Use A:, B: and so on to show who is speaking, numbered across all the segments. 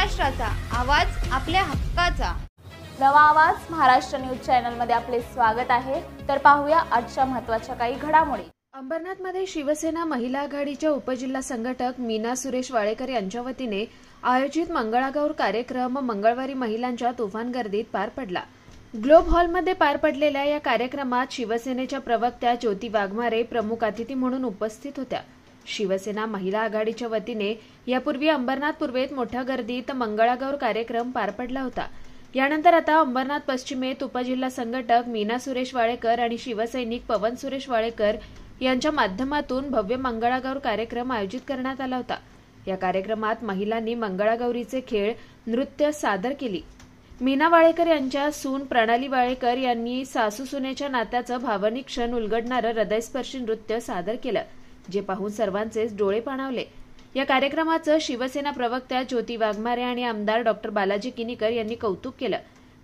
A: महाराष्ट्राचा आवाज, आपल्या हक्काचा.
B: नवा आवाज महाराष्ट्र न्यूज चॅनलमध्ये आपले स्वागत आहे. तर पाहूया आजच्या महत्त्वाच्या काही घडामोडी.
C: अंबरनाथमध्ये शिवसेना महिला आघाडीच्या उपजिल्हा संघटक मीना सुरेश वाळेकर यांच्या वतीने आयोजित मंगळागौर कार्यक्रम मंगळवारी महिलांच्या तुफान गर्दीत पार पडला. ग्लोब हॉलमध्ये पार पडलेल्या या कार्यक्रमात शिवसेनेच्या प्रवक्त्या ज्योती वाघमारे प्रमुख अतिथी म्हणून उपस्थित होत्या. शिवसेना महिला आघाडीच्या वतीने यापूर्वी अंबरनाथ पूर्वेत मोठ्या गर्दीत मंगळागौर कार्यक्रम पार पडला होता. यानंतर आता अंबरनाथ पश्चिमेत उपजिल्हा संघटक मीना सुरेश वाळेकर आणि शिवसैनिक पवन सुरेश वाळेकर यांच्या माध्यमातून भव्य मंगळागौर कार्यक्रम आयोजित करण्यात आला होता. या कार्यक्रमात महिलांनी मंगळागौरीचे खेळ, नृत्य सादर केली. मीना वाळेकर यांच्या सून प्रणाली वाळेकर यांनी सासू सुनेच्या नात्याचं भावनिक क्षण उलगडणारं हृदयस्पर्शी नृत्य सादर केलं, जे पाहून सर्वांचेच डोळे पाणावले. या कार्यक्रमाचं शिवसेना प्रवक्त्या ज्योती वाघमारे आणि आमदार डॉक्टर बालाजी किनीकर यांनी कौतुक केलं.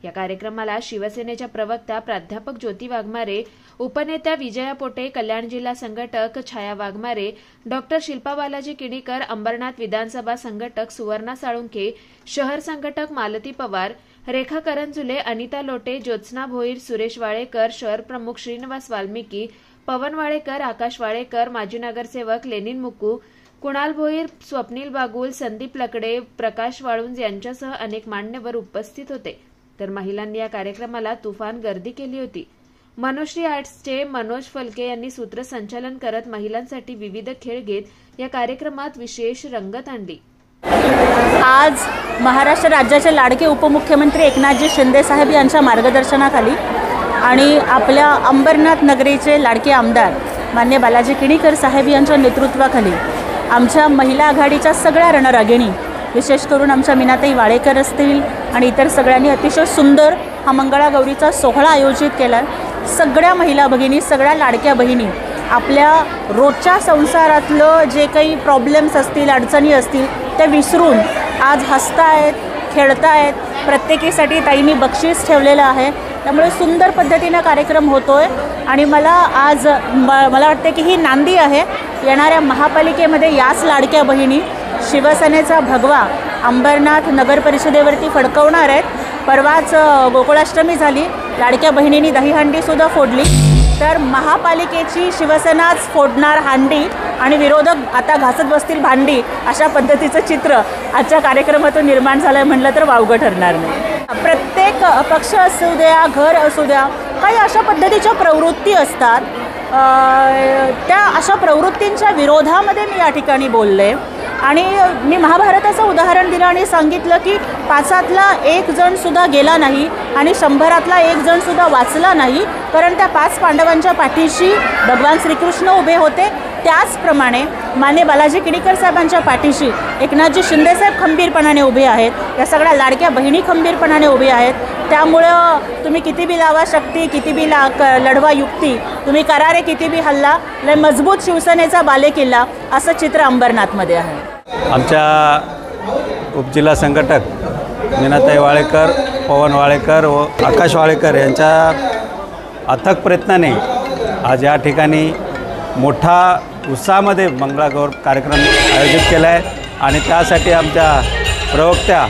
C: या कार्यक्रमाला शिवसेनेच्या प्रवक्त्या प्राध्यापक ज्योती वाघमारे, उपनेत्या विजया पोटे, कल्याण जिल्हा संघटक छाया वाघमारे, डॉक्टर शिल्पा बालाजी किणीकर, अंबरनाथ विधानसभा संघटक सुवर्णा साळुंखे, शहर संघटक मालती पवार, रेखा करंजुले, अनिता लोटे, ज्योत्स्ना भोईर, सुरेश वाळेकर, शहर प्रमुख श्रीनिवास वाल्मिकी, पवन वाळेकर, आकाश वाळेकर, माजी नगरसेवक लेनिन मुकू, कुणाल भोईर, स्वप्नील बागुल, संदीप लकडे, प्रकाश वाळुंज यांच्यासह अनेक मान्यवर उपस्थित होते. तर महिलांनी या कार्यक्रमाला तुफान गर्दी केली होती. मनोश्री आर्ट्सचे मनोज फलके यांनी सूत्रसंचालन करत महिलांसाठी विविध खेळ घेत या कार्यक्रमात विशेष रंगत आणली.
D: आज महाराष्ट्र राज्याचे लाडके उपमुख्यमंत्री एकनाथजी शिंदे साहेब यांच्या मार्गदर्शनाखाली आणि आपल्या अंबरनाथ नगरीचे लाडके आमदार मान्य बालाजी किणीकर साहेब यांच्या नेतृत्वाखाली आमच्या महिला आघाडीच्या सगळ्या रणरागिणी, विशेष करून आमच्या मीनाताई वाळेकर असतील आणि इतर सगळ्यांनी अतिशय सुंदर हा मंगळागौरीचा सोहळा आयोजित केला. सगळ्या महिला भगिनी, सगळ्या लाडक्या बहिणी आपल्या रोजच्या संसारातलं जे काही प्रॉब्लेम्स असतील, अडचणी असतील त्या विसरून आज हसतायत, खेळतायत. प्रत्येकीसाठी ताईंनी बक्षीस ठेवलेलं आहे, त्यामुळे सुंदर पद्धतीनं कार्यक्रम होतोय आणि मला वाटते की ही नांदी आहे. येणाऱ्या महापालिकेमध्ये याच लाडक्या बहिणी शिवसेनेचा भगवा अंबरनाथ नगर परिषदेवरती फडकवणार आहेत. परवाच गोकुळाष्टमी झाली, लाडक्या बहिणींनी दहीहंडीसुद्धा फोडली. तर महापालिकेची शिवसेनाच फोडणार हांडी आणि विरोधक आता घासत बसतील भांडी, अशा पद्धतीचं चित्र आजच्या कार्यक्रमातून निर्माण झालं म्हटलं तर वावगं ठरणार नाही. प्रत्येक पक्ष असू द्या, घर असू द्या, काही अशा पद्धतीच्या प्रवृत्ती असतात. त्या अशा प्रवृत्तींच्या विरोधामध्ये मी या ठिकाणी बोलले आणि मी महाभारताचं उदाहरण दिलं आणि सांगितलं की 5 एक जणसुद्धा गेला नाही आणि 100 एक जणसुद्धा वाचला नाही, कारण त्या 5 पांडवांच्या पाठीशी भगवान श्रीकृष्ण उभे होते. त्याचप्रमाणे मान्य बालाजी किणीकर साहेबांच्या पाठीशी एकनाथजी शिंदेसाहेब खंबीरपणाने उभे आहेत. या सगळ्या लाडक्या बहिणी खंबीरपणाने उभे आहेत. त्यामुळं तुम्ही किती बी लावा शक्ती, किती बी लढवा युक्ती, तुम्ही करारे किती बी हल्ला, लय मजबूत शिवसेनेचा बालेकिल्ला असं चित्र अंबरनाथमध्ये आहे.
E: आमच्या उपजिल्हा संघटक मीनाताई वाळेकर, पवन वाळेकर व आकाश वाळेकर यांच्या अथक प्रयत्नाने आज या ठिकाणी मोठा उत्साहामध्ये मंगळागौर कार्यक्रम आयोजित केला आहे आणि त्यासाठी आमच्या प्रवक्त्या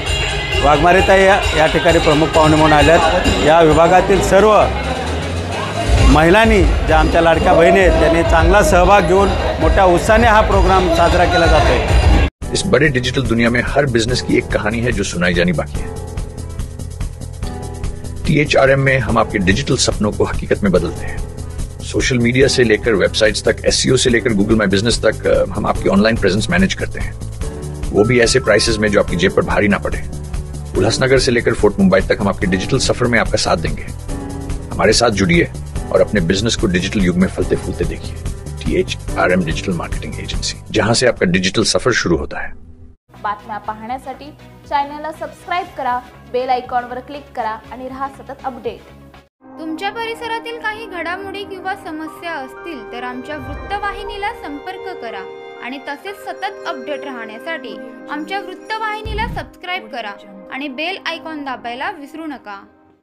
E: वाघमारेताई या ठिकाणी प्रमुख पाहुणे म्हणून आल्यात. या विभागातील सर्व महिलांनी, ज्या आमच्या लाडक्या बहिणी आहेत, त्यांनी चांगला सहभाग घेऊन मोठ्या उत्साहाने हा प्रोग्राम साजरा केला जातो है.
F: इस बड़े डिजिटल दुनिया में हर बिजनेस की एक कहानी है जो सुनाई जानी बाकी है. THRM में हम आपके डिजिटल सपनों को हकीकत में बदलते हैं. सोशल मीडिया से लेकर वेबसाइट्स तक, SEO से लेकर गूगल माई बिजनेस तक हम आपकी ऑनलाइन प्रेजेंस मैनेज करते हैं, वो भी ऐसे प्राइसेस में जो आपकी जेब पर भारी ना पड़े. उल्लासनगर से लेकर फोर्ट मुंबई तक हम आपके डिजिटल सफर में आपका साथ देंगे. हमारे साथ जुड़िए और अपने बिजनेस को डिजिटल युग में फलते फूलते देखिए. THRM डिजिटल मार्केटिंग एजेंसी, जहां से आपका डिजिटल सफर शुरू होता है.
B: बातम्या पाहण्यासाठी चॅनलला सबस्क्राईब करा, बेल आयकॉनवर क्लिक करा आणि रहा सतत अपडेट.
A: तुमच्या परिसरातील काही घडामोडी किंवा समस्या असतील तर आमच्या वृत्तवाहिनीला संपर्क करा आणि तसेच सतत अपडेट राहण्यासाठी आमच्या वृत्तवाहिनीला सबस्क्राईब करा आणि बेल आयकॉन दाबायला विसरू नका.